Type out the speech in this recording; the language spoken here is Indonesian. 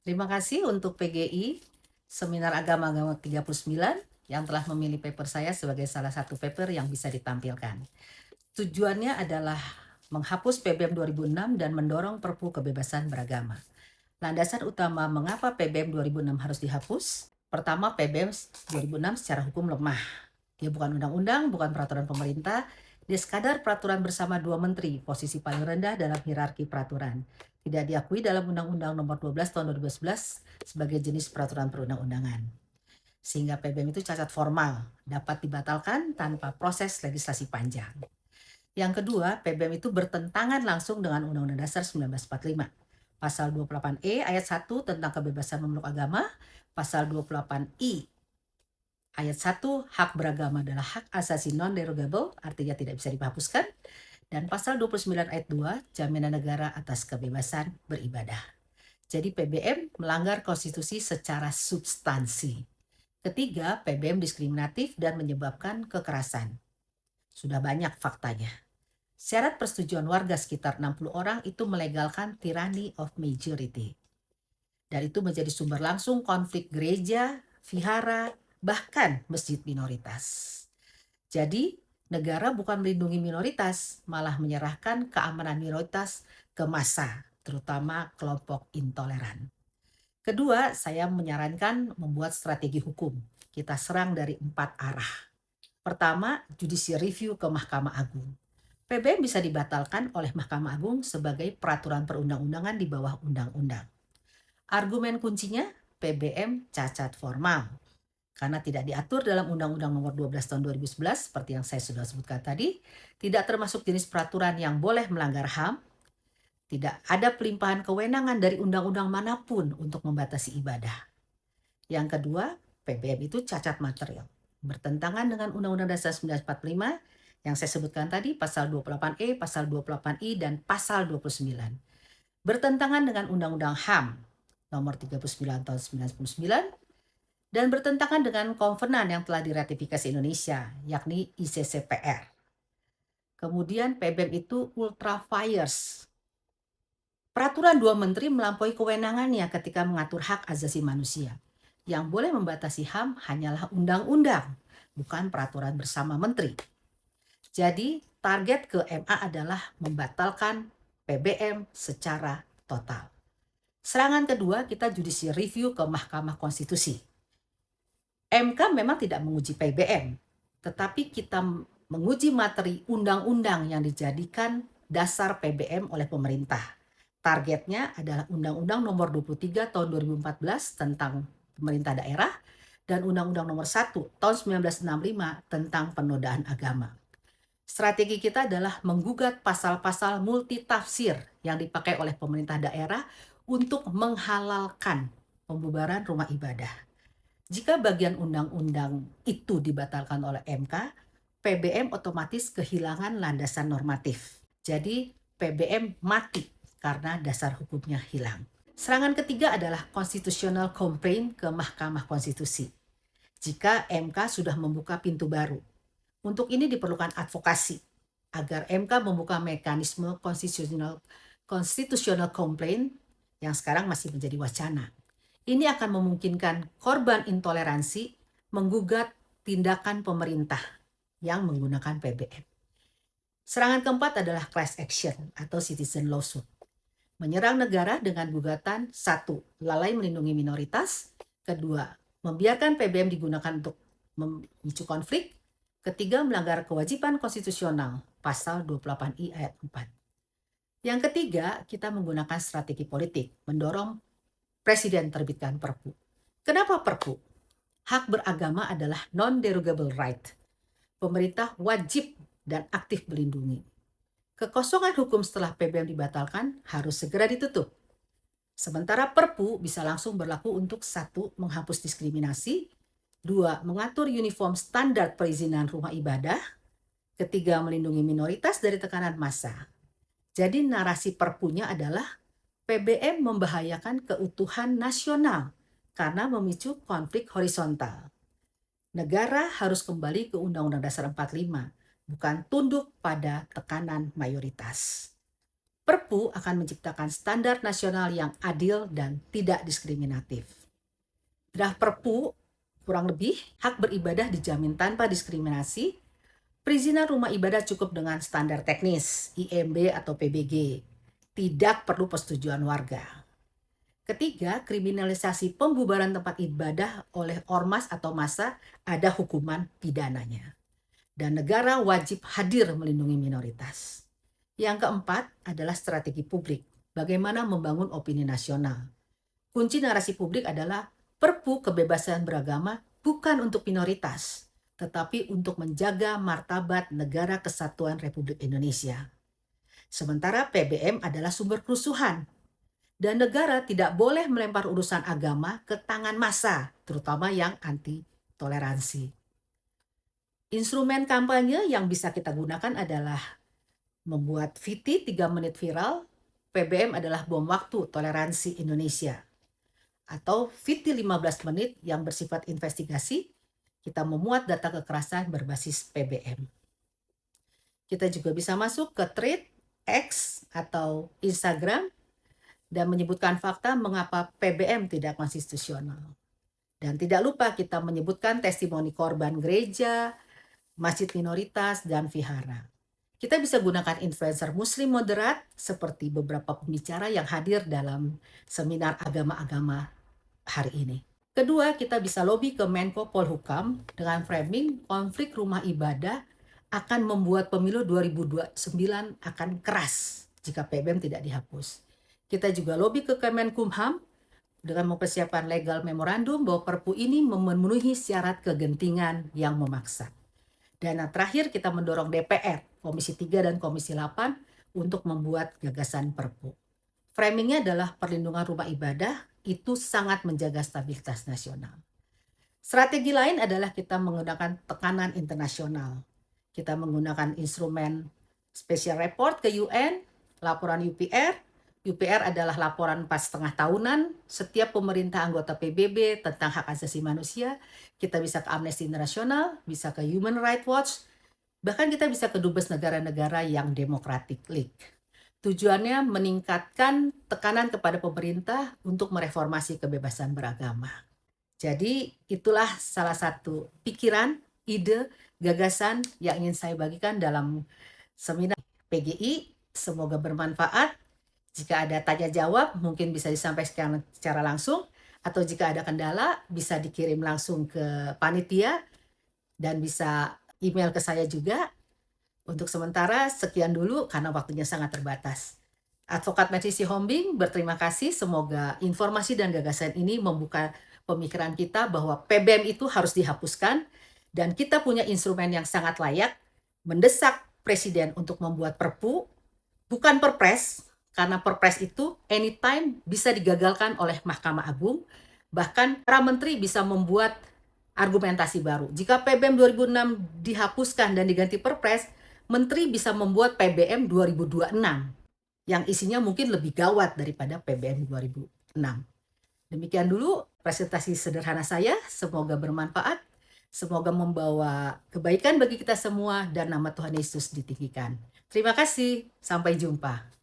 Terima kasih untuk PGI, Seminar Agama-Agama 39, yang telah memilih paper saya sebagai salah satu paper yang bisa ditampilkan. Tujuannya adalah menghapus PBM 2006 dan mendorong Perpu kebebasan beragama. Landasan utama mengapa PBM 2006 harus dihapus? Pertama, PBM 2006 secara hukum lemah. Dia bukan undang-undang, bukan peraturan pemerintah, dia sekadar peraturan bersama dua menteri, posisi paling rendah dalam hierarki peraturan. Tidak diakui dalam Undang-Undang Nomor 12 Tahun 2011 sebagai jenis peraturan perundang-undangan. Sehingga PBM itu cacat formal, dapat dibatalkan tanpa proses legislasi panjang. Yang kedua, PBM itu bertentangan langsung dengan Undang-Undang Dasar 1945. Pasal 28E ayat 1 tentang kebebasan memeluk agama, pasal 28I ayat 1 hak beragama adalah hak asasi non-derogable, artinya tidak bisa dihapuskan, dan pasal 29 ayat 2 jaminan negara atas kebebasan beribadah. Jadi PBM melanggar konstitusi secara substansi. Ketiga, PBM diskriminatif dan menyebabkan kekerasan. Sudah banyak faktanya. Syarat persetujuan warga sekitar 60 orang itu melegalkan tyranny of majority. Dan itu menjadi sumber langsung konflik gereja, vihara, bahkan masjid minoritas. Jadi, negara bukan melindungi minoritas, malah menyerahkan keamanan minoritas ke massa, terutama kelompok intoleran. Kedua, saya menyarankan membuat strategi hukum. Kita serang dari 4 arah. Pertama, judicial review ke Mahkamah Agung. PBM bisa dibatalkan oleh Mahkamah Agung sebagai peraturan perundang-undangan di bawah undang-undang. Argumen kuncinya, PBM cacat formal karena tidak diatur dalam Undang-Undang Nomor 12 Tahun 2011 seperti yang saya sudah sebutkan tadi, tidak termasuk jenis peraturan yang boleh melanggar HAM, tidak ada pelimpahan kewenangan dari undang-undang manapun untuk membatasi ibadah. Yang kedua, PBM itu cacat material, bertentangan dengan Undang-Undang Dasar 1945 yang saya sebutkan tadi, pasal 28E, pasal 28I, dan pasal 29. Bertentangan dengan Undang-Undang HAM nomor 39 tahun 1999 dan bertentangan dengan konvenan yang telah diratifikasi Indonesia, yakni ICCPR. Kemudian PBM itu ultra vires. Peraturan dua menteri melampaui kewenangannya ketika mengatur hak asasi manusia. Yang boleh membatasi HAM hanyalah undang-undang, bukan peraturan bersama menteri. Jadi target ke MA adalah membatalkan PBM secara total. Serangan kedua, kita judicial review ke Mahkamah Konstitusi. MK memang tidak menguji PBM, tetapi kita menguji materi undang-undang yang dijadikan dasar PBM oleh pemerintah. Targetnya adalah Undang-Undang Nomor 23 Tahun 2014 tentang pemerintah daerah dan Undang-Undang Nomor 1 Tahun 1965 tentang penodaan agama. Strategi kita adalah menggugat pasal-pasal multitafsir yang dipakai oleh pemerintah daerah untuk menghalalkan pembubaran rumah ibadah. Jika bagian undang-undang itu dibatalkan oleh MK, PBM otomatis kehilangan landasan normatif. Jadi PBM mati karena dasar hukumnya hilang. Serangan ketiga adalah constitutional complaint ke Mahkamah Konstitusi. Jika MK sudah membuka pintu baru, untuk ini diperlukan advokasi agar MK membuka mekanisme constitutional complaint yang sekarang masih menjadi wacana. Ini akan memungkinkan korban intoleransi menggugat tindakan pemerintah yang menggunakan PBM. Serangan keempat adalah class action atau citizen lawsuit. Menyerang negara dengan gugatan, satu, lalai melindungi minoritas, kedua, membiarkan PBM digunakan untuk memicu konflik, ketiga, melanggar kewajiban konstitusional, pasal 28I ayat 4. Yang ketiga, kita menggunakan strategi politik, mendorong Presiden terbitkan Perpu. Kenapa Perpu? Hak beragama adalah non-derogable right. Pemerintah wajib dan aktif melindungi. Kekosongan hukum setelah PBM dibatalkan harus segera ditutup. Sementara Perpu bisa langsung berlaku untuk satu, menghapus diskriminasi, dua, mengatur uniform standar perizinan rumah ibadah, ketiga, melindungi minoritas dari tekanan massa. Jadi narasi Perpunya adalah PBM membahayakan keutuhan nasional karena memicu konflik horizontal. Negara harus kembali ke Undang-Undang Dasar 45, bukan tunduk pada tekanan mayoritas. Perpu akan menciptakan standar nasional yang adil dan tidak diskriminatif. Draft Perpu kurang lebih hak beribadah dijamin tanpa diskriminasi. Perizinan rumah ibadah cukup dengan standar teknis, IMB atau PBG. Tidak perlu persetujuan warga. Ketiga, kriminalisasi pembubaran tempat ibadah oleh ormas atau massa ada hukuman pidananya. Dan negara wajib hadir melindungi minoritas. Yang keempat adalah strategi publik. Bagaimana membangun opini nasional. Kunci narasi publik adalah Perpu kebebasan beragama bukan untuk minoritas, tetapi untuk menjaga martabat Negara Kesatuan Republik Indonesia. Sementara PBM adalah sumber kerusuhan, dan negara tidak boleh melempar urusan agama ke tangan massa, terutama yang anti toleransi. Instrumen kampanye yang bisa kita gunakan adalah membuat VT 3 menit viral. PBM adalah bom waktu toleransi Indonesia. Atau VT 15 menit yang bersifat investigasi, kita memuat data kekerasan berbasis PBM. Kita juga bisa masuk ke Thread, X, atau Instagram dan menyebutkan fakta mengapa PBM tidak konstitusional. Dan tidak lupa kita menyebutkan testimoni korban gereja, masjid minoritas, dan vihara. Kita bisa gunakan influencer muslim moderat seperti beberapa pembicara yang hadir dalam seminar agama-agama hari ini. Kedua, kita bisa lobby ke Menko Polhukam dengan framing konflik rumah ibadah akan membuat pemilu 2029 akan keras jika PBM tidak dihapus. Kita juga lobby ke Kemenkumham dengan mempersiapkan legal memorandum bahwa Perpu ini memenuhi syarat kegentingan yang memaksa. Dan yang terakhir kita mendorong DPR, Komisi 3 dan Komisi 8 untuk membuat gagasan Perpu. Framingnya adalah perlindungan rumah ibadah itu sangat menjaga stabilitas nasional. Strategi lain adalah kita menggunakan tekanan internasional. Kita menggunakan instrumen special report ke UN, laporan UPR. UPR adalah laporan 4,5 tahunan setiap pemerintah anggota PBB tentang hak asasi manusia. Kita bisa ke Amnesty International, bisa ke Human Rights Watch, bahkan kita bisa ke dubes negara-negara yang Democratic League. Tujuannya meningkatkan tekanan kepada pemerintah untuk mereformasi kebebasan beragama. Jadi itulah salah satu pikiran, ide, gagasan yang ingin saya bagikan dalam seminar PGI. Semoga bermanfaat. Jika ada tanya jawab mungkin bisa disampaikan secara langsung, atau jika ada kendala bisa dikirim langsung ke panitia dan bisa email ke saya juga. Untuk sementara sekian dulu karena waktunya sangat terbatas. Advokat Mercy Sihombing berterima kasih, semoga informasi dan gagasan ini membuka pemikiran kita bahwa PBM itu harus dihapuskan dan kita punya instrumen yang sangat layak mendesak Presiden untuk membuat Perpu, bukan Perpres, karena Perpres itu anytime bisa digagalkan oleh Mahkamah Agung, bahkan para menteri bisa membuat argumentasi baru. Jika PBM 2006 dihapuskan dan diganti Perpres, menteri bisa membuat PBM 2026 yang isinya mungkin lebih gawat daripada PBM 2006. Demikian dulu presentasi sederhana saya, semoga bermanfaat, semoga membawa kebaikan bagi kita semua dan nama Tuhan Yesus ditinggikan. Terima kasih, sampai jumpa.